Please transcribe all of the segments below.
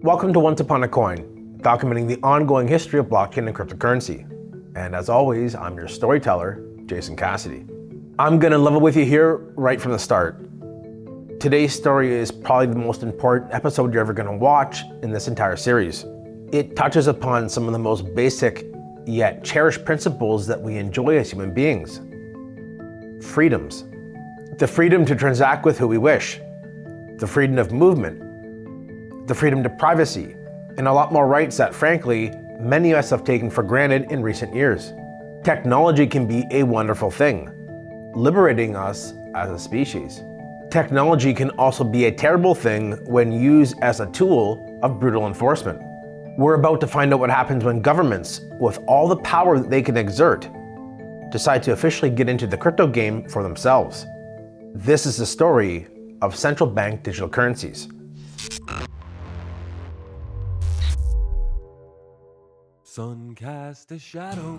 Welcome to Once Upon a Coin, documenting the ongoing history of blockchain and cryptocurrency. And as always, I'm your storyteller, Jason Cassidy. I'm gonna level with you here right from the start. Today's story is probably the most important episode you're ever gonna watch in this entire series. It touches upon some of the most basic yet cherished principles that we enjoy as human beings. Freedoms. The freedom to transact with who we wish. The freedom of movement. The freedom to privacy, and a lot more rights that, frankly, many of us have taken for granted in recent years. Technology can be a wonderful thing, liberating us as a species. Technology can also be a terrible thing when used as a tool of brutal enforcement. We're about to find out what happens when governments, with all the power that they can exert, decide to officially get into the crypto game for themselves. This is the story of Central Bank Digital Currencies. Sun cast a shadow,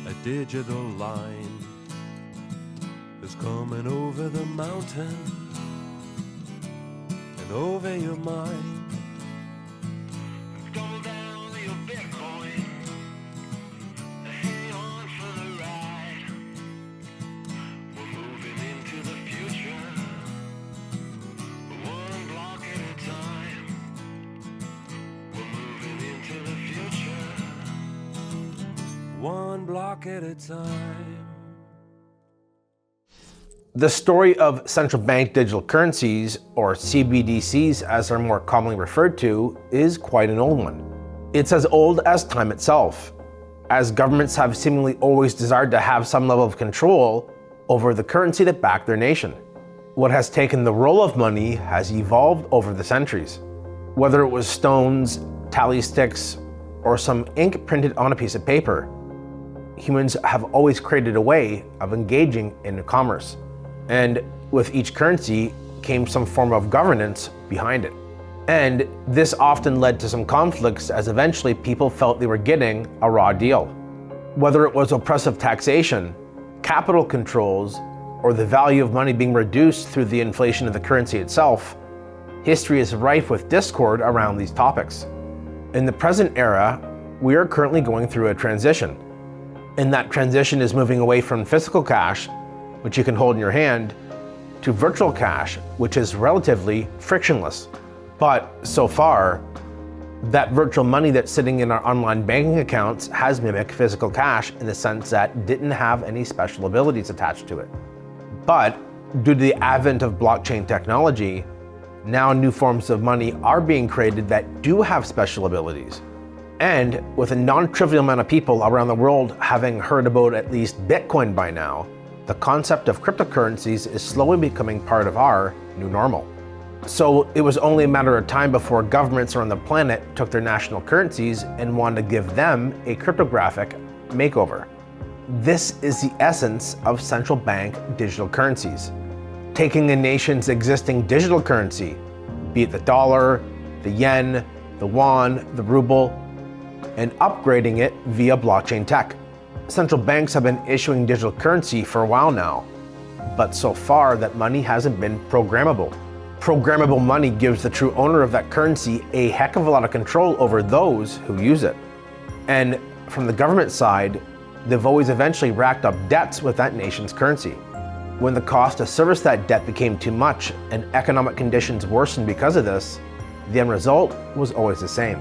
a digital line is coming over the mountain and over your mind. Double down your Bitcoin, hang on for the ride. We're moving into the future, one block at a time. One block at a time. The story of Central Bank Digital Currencies, or CBDCs as they're more commonly referred to, is quite an old one. It's as old as time itself, as governments have seemingly always desired to have some level of control over the currency that backed their nation. What has taken the role of money has evolved over the centuries. Whether it was stones, tally sticks, or some ink printed on a piece of paper, humans have always created a way of engaging in commerce. And with each currency came some form of governance behind it. And this often led to some conflicts as eventually people felt they were getting a raw deal. Whether it was oppressive taxation, capital controls, or the value of money being reduced through the inflation of the currency itself, history is rife with discord around these topics. In the present era, we are currently going through a transition. And that transition is moving away from physical cash, which you can hold in your hand, to virtual cash, which is relatively frictionless. But so far, that virtual money that's sitting in our online banking accounts has mimicked physical cash in the sense that it didn't have any special abilities attached to it. But due to the advent of blockchain technology, now new forms of money are being created that do have special abilities. And with a non-trivial amount of people around the world having heard about at least Bitcoin by now, the concept of cryptocurrencies is slowly becoming part of our new normal. So it was only a matter of time before governments around the planet took their national currencies and wanted to give them a cryptographic makeover. This is the essence of central bank digital currencies. Taking a nation's existing digital currency, be it the dollar, the yen, the yuan, the ruble, and upgrading it via blockchain tech. Central banks have been issuing digital currency for a while now, but so far that money hasn't been programmable. Programmable money gives the true owner of that currency a heck of a lot of control over those who use it. And from the government side, they've always eventually racked up debts with that nation's currency. When the cost to service that debt became too much and economic conditions worsened because of this, the end result was always the same: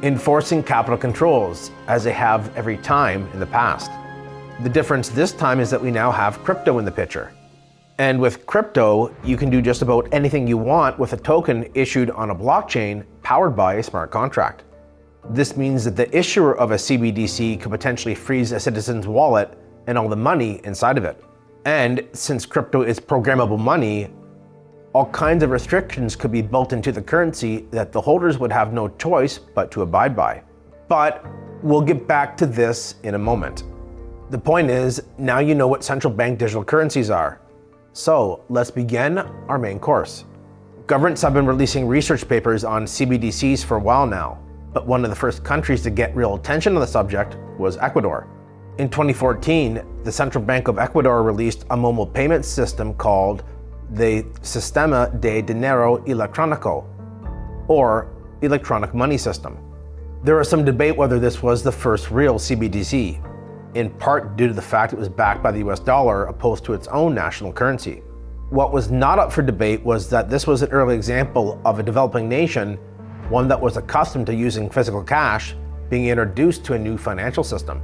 enforcing capital controls, as they have every time in the past. The difference this time is that we now have crypto in the picture. And with crypto, you can do just about anything you want with a token issued on a blockchain powered by a smart contract. This means that the issuer of a CBDC could potentially freeze a citizen's wallet and all the money inside of it. And since crypto is programmable money, all kinds of restrictions could be built into the currency that the holders would have no choice but to abide by. But we'll get back to this in a moment. The point is, now you know what central bank digital currencies are. So let's begin our main course. Governments have been releasing research papers on CBDCs for a while now, but one of the first countries to get real attention on the subject was Ecuador. In 2014, the Central Bank of Ecuador released a mobile payment system called the Sistema de Dinero Electrónico, or the electronic money system. There was some debate whether this was the first real CBDC, in part due to the fact it was backed by the US dollar opposed to its own national currency. What was not up for debate was that this was an early example of a developing nation, one that was accustomed to using physical cash, being introduced to a new financial system.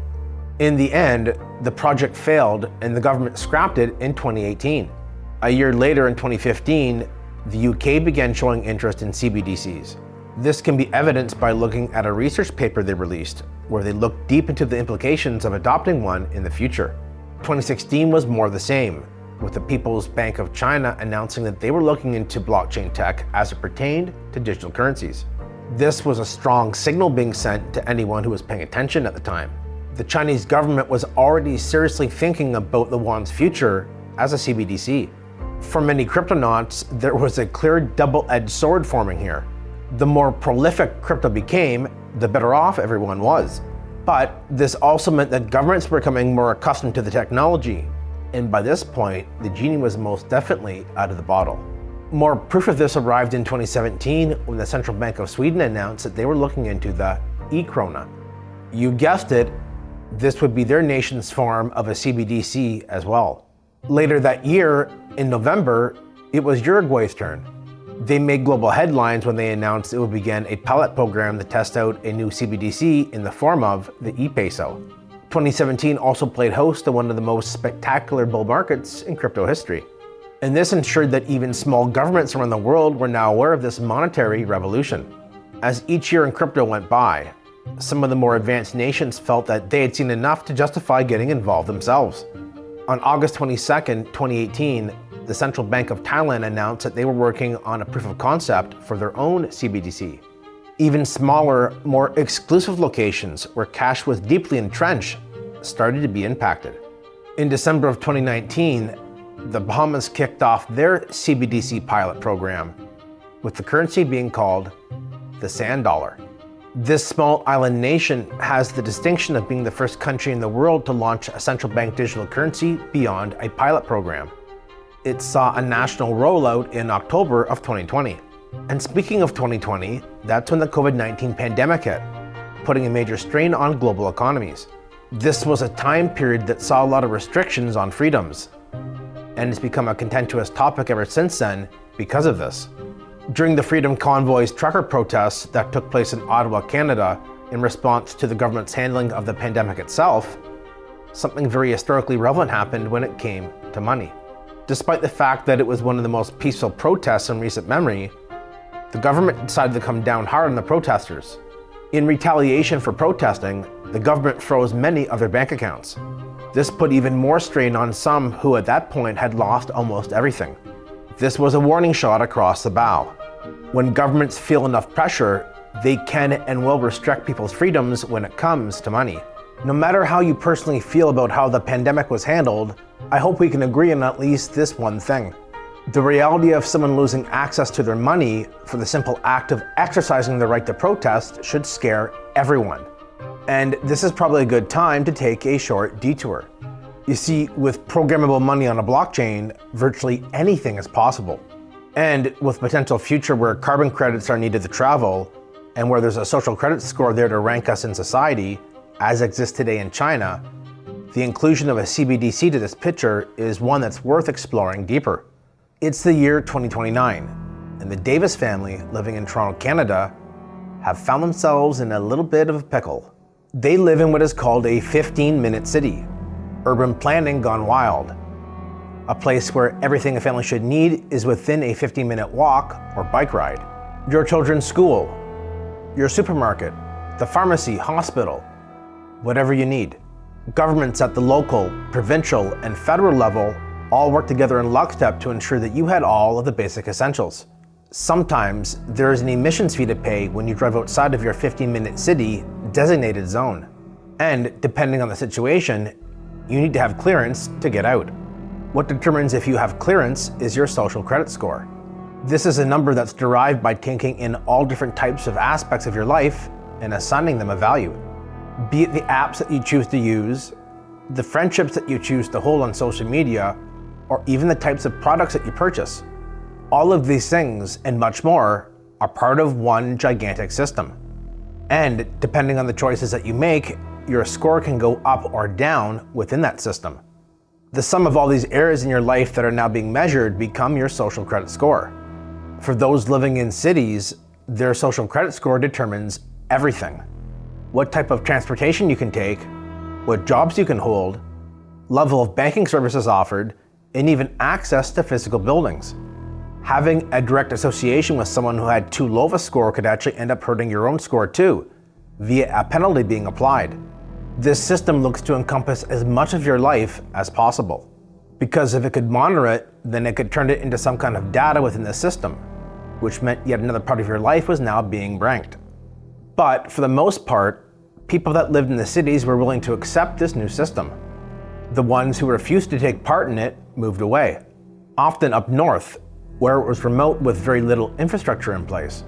In the end, the project failed and the government scrapped it in 2018. A year later, in 2015, the UK began showing interest in CBDCs. This can be evidenced by looking at a research paper they released, where they looked deep into the implications of adopting one in the future. 2016 was more the same, with the People's Bank of China announcing that they were looking into blockchain tech as it pertained to digital currencies. This was a strong signal being sent to anyone who was paying attention at the time. The Chinese government was already seriously thinking about the yuan's future as a CBDC. For many cryptonauts, there was a clear double-edged sword forming here. The more prolific crypto became, the better off everyone was. But this also meant that governments were becoming more accustomed to the technology, and by this point, the genie was most definitely out of the bottle. More proof of this arrived in 2017 when the Central Bank of Sweden announced that they were looking into the e-krona. You guessed it, this would be their nation's form of a CBDC as well. Later that year, in November, it was Uruguay's turn. They made global headlines when they announced it would begin a pilot program to test out a new CBDC in the form of the e-peso. 2017 also played host to one of the most spectacular bull markets in crypto history. And this ensured that even small governments around the world were now aware of this monetary revolution. As each year in crypto went by, some of the more advanced nations felt that they had seen enough to justify getting involved themselves. On August 22, 2018, the Central Bank of Thailand announced that they were working on a proof of concept for their own CBDC. Even smaller, more exclusive locations where cash was deeply entrenched started to be impacted. In December of 2019, the Bahamas kicked off their CBDC pilot program, with the currency being called the sand dollar. This small island nation has the distinction of being the first country in the world to launch a central bank digital currency beyond a pilot program. It saw a national rollout in October of 2020. And speaking of 2020, that's when the COVID-19 pandemic hit, putting a major strain on global economies. This was a time period that saw a lot of restrictions on freedoms, and it's become a contentious topic ever since then because of this. During the Freedom Convoy's trucker protests that took place in Ottawa, Canada, in response to the government's handling of the pandemic itself, something very historically relevant happened when it came to money. Despite the fact that it was one of the most peaceful protests in recent memory, the government decided to come down hard on the protesters. In retaliation for protesting, the government froze many of their bank accounts. This put even more strain on some who at that point had lost almost everything. This was a warning shot across the bow. When governments feel enough pressure, they can and will restrict people's freedoms when it comes to money. No matter how you personally feel about how the pandemic was handled, I hope we can agree on at least this one thing. The reality of someone losing access to their money for the simple act of exercising the right to protest should scare everyone. And this is probably a good time to take a short detour. You see, with programmable money on a blockchain, virtually anything is possible. And with potential future where carbon credits are needed to travel, and where there's a social credit score there to rank us in society, as exists today in China, the inclusion of a CBDC to this picture is one that's worth exploring deeper. It's the year 2029, and the Davis family, living in Toronto, Canada, have found themselves in a little bit of a pickle. They live in what is called a 15-minute city, urban planning gone wild. A place where everything a family should need is within a 15-minute walk or bike ride. Your children's school, your supermarket, the pharmacy, hospital, whatever you need. Governments at the local, provincial, and federal level all work together in lockstep to ensure that you had all of the basic essentials. Sometimes there is an emissions fee to pay when you drive outside of your 15-minute city designated zone. And depending on the situation, you need to have clearance to get out. What determines if you have clearance is your social credit score. This is a number that's derived by taking in all different types of aspects of your life and assigning them a value. Be it the apps that you choose to use, the friendships that you choose to hold on social media, or even the types of products that you purchase. All of these things and much more are part of one gigantic system. And depending on the choices that you make, your score can go up or down within that system. The sum of all these areas in your life that are now being measured become your social credit score. For those living in cities, their social credit score determines everything. What type of transportation you can take, what jobs you can hold, level of banking services offered, and even access to physical buildings. Having a direct association with someone who had too low of a score could actually end up hurting your own score too, via a penalty being applied. This system looks to encompass as much of your life as possible. Because if it could monitor it, then it could turn it into some kind of data within the system, which meant yet another part of your life was now being ranked. But for the most part, people that lived in the cities were willing to accept this new system. The ones who refused to take part in it moved away, often up north, where it was remote with very little infrastructure in place.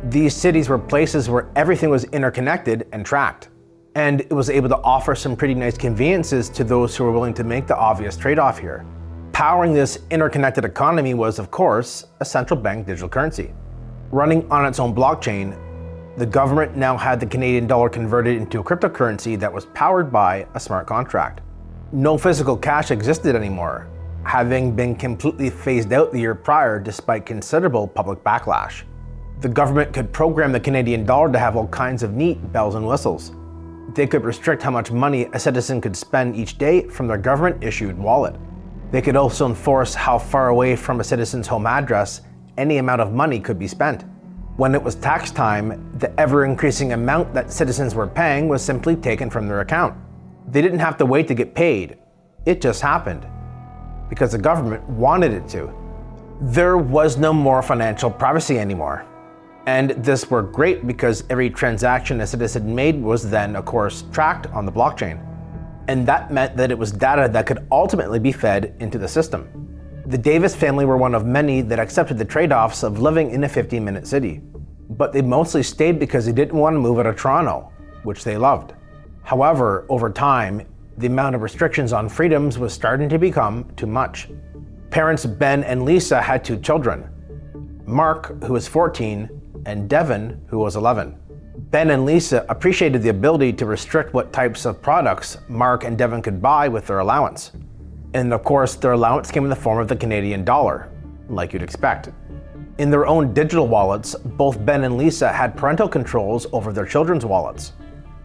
These cities were places where everything was interconnected and tracked, and it was able to offer some pretty nice conveniences to those who were willing to make the obvious trade-off here. Powering this interconnected economy was, of course, a central bank digital currency. Running on its own blockchain, the government now had the Canadian dollar converted into a cryptocurrency that was powered by a smart contract. No physical cash existed anymore, having been completely phased out the year prior despite considerable public backlash. The government could program the Canadian dollar to have all kinds of neat bells and whistles. They could restrict how much money a citizen could spend each day from their government-issued wallet. They could also enforce how far away from a citizen's home address any amount of money could be spent. When it was tax time, the ever-increasing amount that citizens were paying was simply taken from their account. They didn't have to wait to get paid. It just happened, because the government wanted it to. There was no more financial privacy anymore. And this worked great because every transaction a citizen made was then, of course, tracked on the blockchain. And that meant that it was data that could ultimately be fed into the system. The Davis family were one of many that accepted the trade-offs of living in a 15-minute city. But they mostly stayed because they didn't want to move out of Toronto, which they loved. However, over time, the amount of restrictions on freedoms was starting to become too much. Parents Ben and Lisa had 2 children, Mark, who was 14, and Devin, who was 11. Ben and Lisa appreciated the ability to restrict what types of products Mark and Devin could buy with their allowance. And of course, their allowance came in the form of the Canadian dollar, like you'd expect. In their own digital wallets, both Ben and Lisa had parental controls over their children's wallets.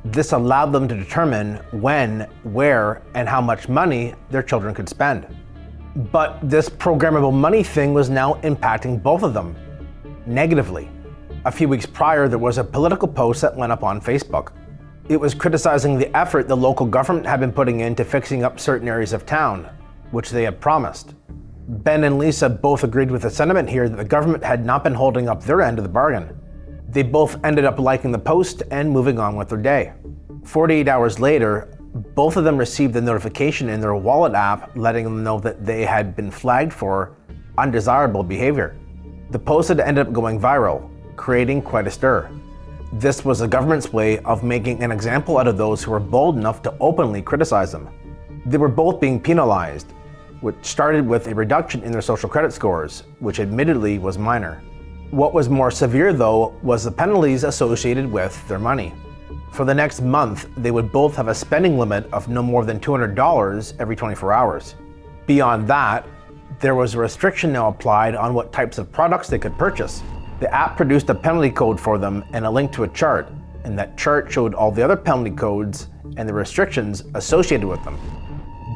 This allowed them to determine when, where, and how much money their children could spend. But this programmable money thing was now impacting both of them negatively. A few weeks prior, there was a political post that went up on Facebook. It was criticizing the effort the local government had been putting into fixing up certain areas of town, which they had promised. Ben and Lisa both agreed with the sentiment here that the government had not been holding up their end of the bargain. They both ended up liking the post and moving on with their day. 48 hours later, both of them received a notification in their wallet app letting them know that they had been flagged for undesirable behavior. The post had ended up going viral, creating quite a stir. This was the government's way of making an example out of those who were bold enough to openly criticize them. They were both being penalized, which started with a reduction in their social credit scores, which admittedly was minor. What was more severe, though, was the penalties associated with their money. For the next month, they would both have a spending limit of no more than $200 every 24 hours. Beyond that, there was a restriction now applied on what types of products they could purchase. The app produced a penalty code for them and a link to a chart, and that chart showed all the other penalty codes and the restrictions associated with them.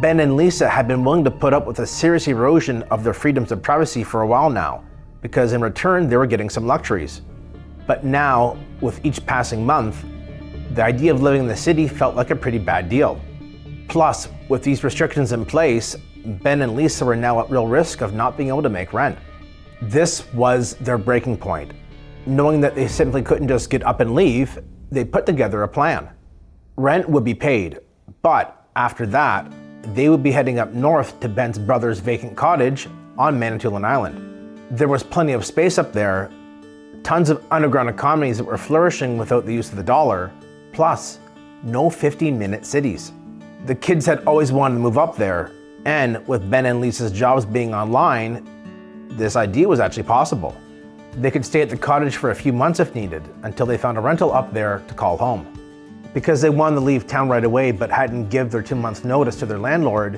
Ben and Lisa had been willing to put up with a serious erosion of their freedoms of privacy for a while now, because in return they were getting some luxuries. But now, with each passing month, the idea of living in the city felt like a pretty bad deal. Plus, with these restrictions in place, Ben and Lisa were now at real risk of not being able to make rent. This was their breaking point. Knowing that they simply couldn't just get up and leave, they put together a plan. Rent would be paid, but after that, they would be heading up north to Ben's brother's vacant cottage on Manitoulin Island. There was plenty of space up there, tons of underground economies that were flourishing without the use of the dollar, plus no 15-minute cities. The kids had always wanted to move up there, and with Ben and Lisa's jobs being online, this idea was actually possible. They could stay at the cottage for a few months if needed, until they found a rental up there to call home. Because they wanted to leave town right away but hadn't given their 2 months notice to their landlord,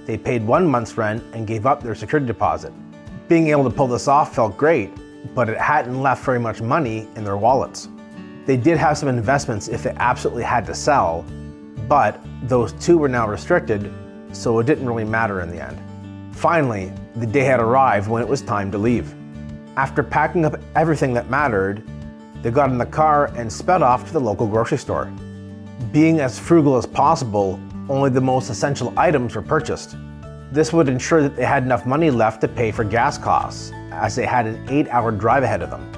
they paid 1 month's rent and gave up their security deposit. Being able to pull this off felt great, but it hadn't left very much money in their wallets. They did have some investments if they absolutely had to sell, but those too were now restricted, so it didn't really matter in the end. Finally, the day had arrived when it was time to leave. After packing up everything that mattered, they got in the car and sped off to the local grocery store. Being as frugal as possible, only the most essential items were purchased. This would ensure that they had enough money left to pay for gas costs, as they had an 8-hour drive ahead of them.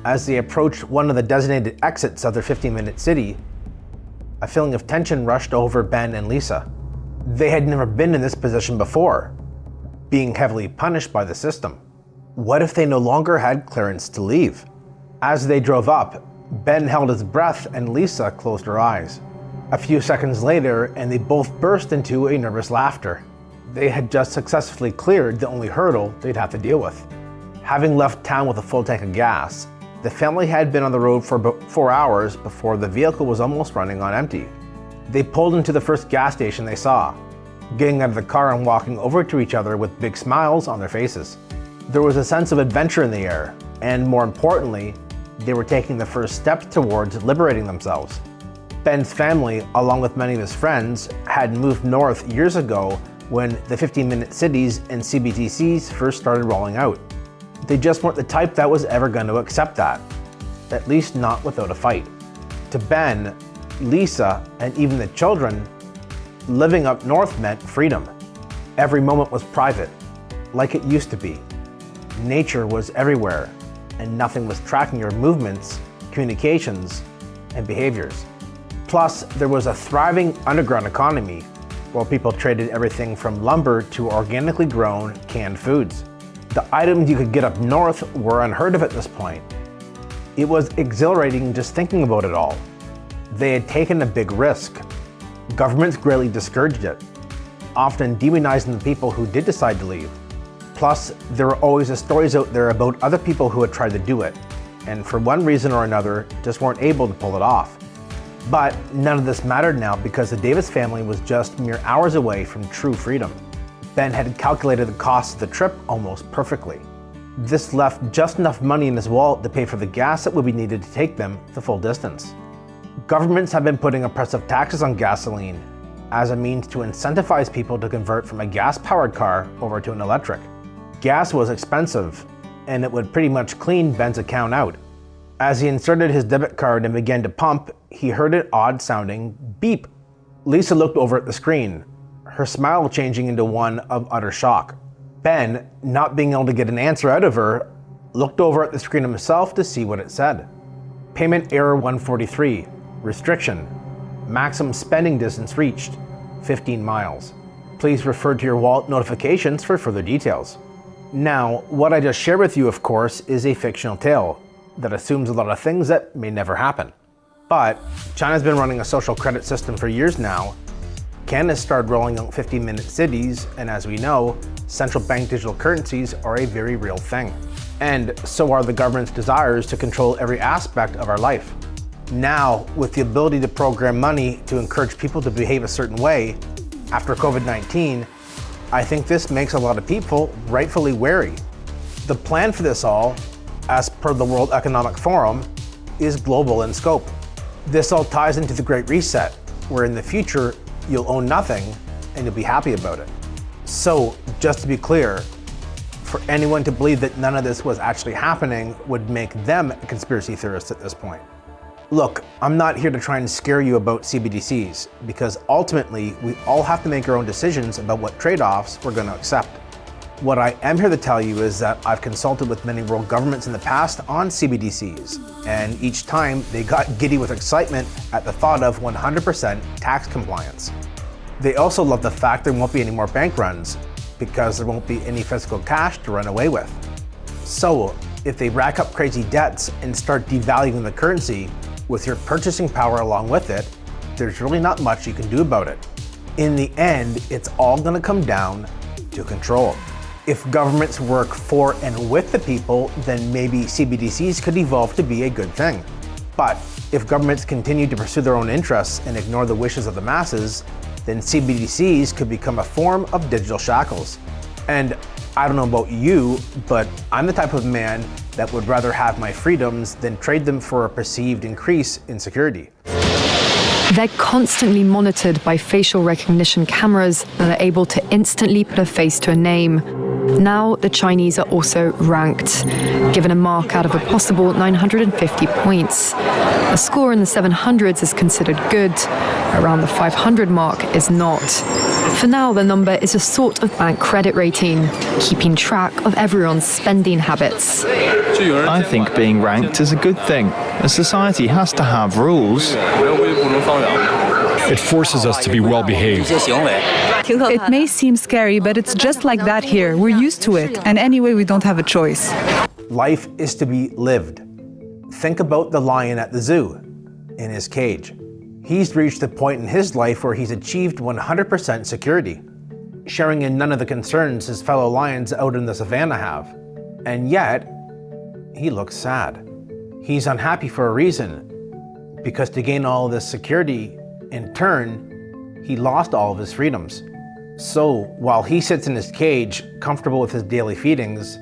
As they approached one of the designated exits of their 15-minute city, a feeling of tension rushed over Ben and Lisa. They had never been in this position before, being heavily punished by the system. What if they no longer had clearance to leave? As they drove up, Ben held his breath and Lisa closed her eyes. A few seconds later, and they both burst into a nervous laughter. They had just successfully cleared the only hurdle they'd have to deal with. Having left town with a full tank of gas, the family had been on the road for about 4 hours before the vehicle was almost running on empty. They pulled into the first gas station they saw, getting out of the car and walking over to each other with big smiles on their faces. There was a sense of adventure in the air, and more importantly, they were taking the first steps towards liberating themselves. Ben's family, along with many of his friends, had moved north years ago when the 15-minute cities and CBDCs first started rolling out. They just weren't the type that was ever going to accept that, at least not without a fight. To Ben, Lisa, and even the children, living up north meant freedom. Every moment was private, like it used to be. Nature was everywhere, and nothing was tracking your movements, communications, and behaviors. Plus, there was a thriving underground economy where people traded everything from lumber to organically grown canned foods. The items you could get up north were unheard of at this point. It was exhilarating just thinking about it all. They had taken a big risk. Governments greatly discouraged it, often demonizing the people who did decide to leave. Plus, there were always the stories out there about other people who had tried to do it, and for one reason or another, just weren't able to pull it off. But none of this mattered now because the Davis family was just mere hours away from true freedom. Ben had calculated the cost of the trip almost perfectly. This left just enough money in his wallet to pay for the gas that would be needed to take them the full distance. Governments have been putting oppressive taxes on gasoline as a means to incentivize people to convert from a gas-powered car over to an electric. Gas was expensive, and it would pretty much clean Ben's account out. As he inserted his debit card and began to pump, he heard an odd-sounding beep. Lisa looked over at the screen, her smile changing into one of utter shock. Ben, not being able to get an answer out of her, looked over at the screen himself to see what it said. Payment error 143. Restriction. Maximum spending distance reached. 15 miles. Please refer to your wallet notifications for further details. Now, what I just shared with you, of course, is a fictional tale that assumes a lot of things that may never happen. But China's been running a social credit system for years now. Canada's started rolling out 15-minute cities, and as we know, central bank digital currencies are a very real thing. And so are the government's desires to control every aspect of our life. Now, with the ability to program money to encourage people to behave a certain way, after COVID-19, I think this makes a lot of people rightfully wary. The plan for this all, as per the World Economic Forum, is global in scope. This all ties into the Great Reset, where in the future, you'll own nothing and you'll be happy about it. So, just to be clear, for anyone to believe that none of this was actually happening would make them a conspiracy theorist at this point. Look, I'm not here to try and scare you about CBDCs, because ultimately, we all have to make our own decisions about what trade-offs we're going to accept. What I am here to tell you is that I've consulted with many world governments in the past on CBDCs, and each time they got giddy with excitement at the thought of 100% tax compliance. They also love the fact there won't be any more bank runs, because there won't be any physical cash to run away with. So, if they rack up crazy debts and start devaluing the currency, with your purchasing power along with it, there's really not much you can do about it. In the end, it's all going to come down to control. If governments work for and with the people, then maybe CBDCs could evolve to be a good thing. But if governments continue to pursue their own interests and ignore the wishes of the masses, then CBDCs could become a form of digital shackles. And I don't know about you, but I'm the type of man that would rather have my freedoms than trade them for a perceived increase in security. They're constantly monitored by facial recognition cameras that are able to instantly put a face to a name. Now, the Chinese are also ranked, given a mark out of a possible 950 points. A score in the 700s is considered good. Around the 500 mark is not. For now, the number is a sort of bank credit rating, keeping track of everyone's spending habits. I think being ranked is a good thing. A society has to have rules. It forces us to be well behaved. It may seem scary, but it's just like that here. We're used to it, and anyway, we don't have a choice. Life is to be lived. Think about the lion at the zoo, in his cage. He's reached the point in his life where he's achieved 100% security, sharing in none of the concerns his fellow lions out in the savannah have. And yet, he looks sad. He's unhappy for a reason, because to gain all this security, in turn, he lost all of his freedoms. So, while he sits in his cage, comfortable with his daily feedings,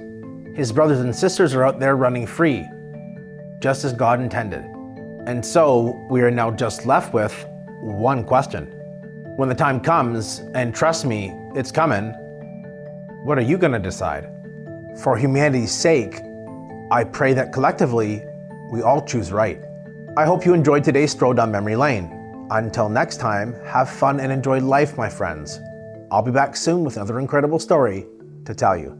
his brothers and sisters are out there running free, just as God intended. And so, we are now just left with one question. When the time comes, and trust me, it's coming, what are you gonna decide? For humanity's sake, I pray that collectively, we all choose right. I hope you enjoyed today's stroll down memory lane. Until next time, have fun and enjoy life, my friends. I'll be back soon with another incredible story to tell you.